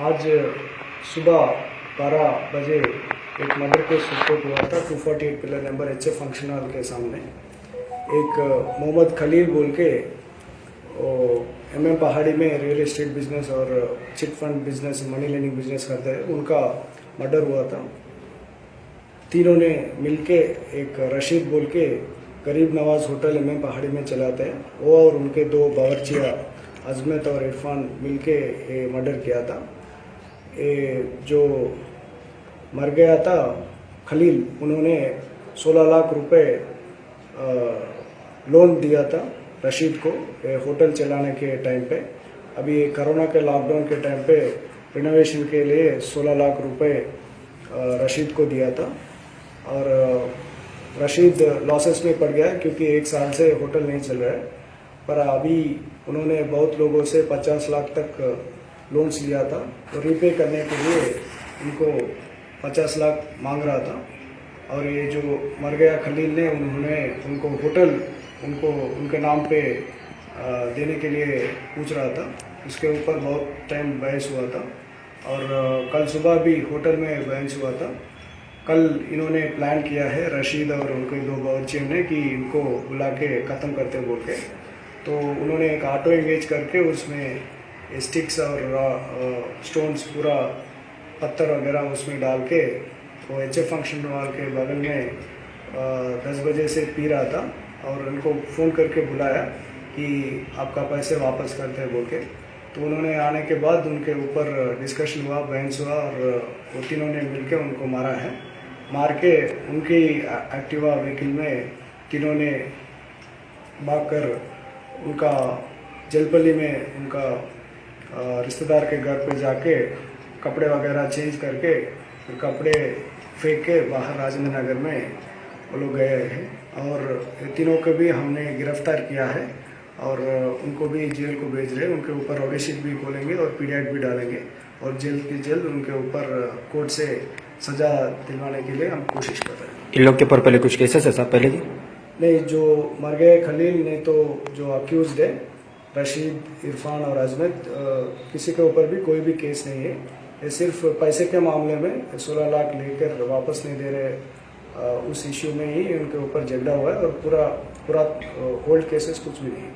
आज सुबह 12 बजे एक मर्डर केस रिपोर्ट हुआ था 248 pillar number HF function hall के सामने। एक मोहम्मद खलील बोल के MM पहाड़ी में रियल एस्टेट बिजनेस और chit fund business money lending business करते हैं, उनका मर्डर हुआ था। तीनों ने मिलके एक रशीद बोल के गरीब नवाज होटल MM पहाड़ी में चलाते हैं, वो और उनके दो बावर्चिया अजमत और इरफान मिलके ये मर्डर किया था। जो मर गया था खलील, उन्होंने 16 लाख रुपए लोन दिया था रशीद को होटल चलाने के टाइम पे। अभी कोरोना के लॉकडाउन के टाइम पे रिनोवेशन के लिए 16 लाख रुपए रशीद को दिया था और रशीद लॉसेस में पड़ गया क्योंकि 1 साल से होटल नहीं चल रहा है। पर अभी उन्होंने बहुत लोगों से 50 लाख तक लोन्स लिया था, तो रीपे करने के लिए उनको 50 लाख मांग रहा था। और ये जो मर गया खलील ने उनको होटल उनके नाम पे देने के लिए पूछ रहा था। उसके ऊपर बहुत टाइम बहस हुआ था और कल सुबह भी होटल में बहस हुआ था। कल इन्होंने प्लान किया है रशीद और उनके दो बावर्चियों ने कि इनको बुला के ख़त्म करते बोल के। तो उन्होंने एक ऑटो एंगेज करके उसमें स्टिक्स और स्टोन्स पूरा पत्थर वगैरह उसमें डाल के वो HF फंक्शन हॉल के बगल में 10 बजे से पी रहा था और उनको फ़ोन करके बुलाया कि आपका पैसे वापस करते हैं बोल के। तो उन्होंने आने के बाद उनके ऊपर डिस्कशन हुआ, बहस हुआ और वो तीनों ने मिलकर उनको मारा है। मार के उनकी एक्टिवा व्हीकल में तीनों ने भागकर उनका जलपल्ली में उनका रिश्तेदार के घर पे जाके कपड़े वगैरह चेंज करके फिर कपड़े फेंक के बाहर राजेंद्र नगर में वो लोग गए हैं और तीनों को भी हमने गिरफ्तार किया है और उनको भी जेल को भेज रहे हैं। उनके ऊपर रॉडी शीट भी खोलेंगे और पीडीएफ भी डालेंगे और जल्द की जल्द उनके ऊपर कोर्ट से सज़ा दिलवाने के लिए हम कोशिश कर रहे हैं। इन लोग के ऊपर पहले कुछ केसेस है साहब पहले भी? नहीं, जो मर गए खलील ने तो जो अक्यूज़ड है रशीद, इरफान और अजमत, किसी के ऊपर भी कोई भी केस नहीं है। ये सिर्फ पैसे के मामले में 16 लाख लेकर वापस नहीं दे रहे, उस इश्यू में ही उनके ऊपर झगड़ा हुआ है और पूरा होल्ड केसेस कुछ भी नहीं है।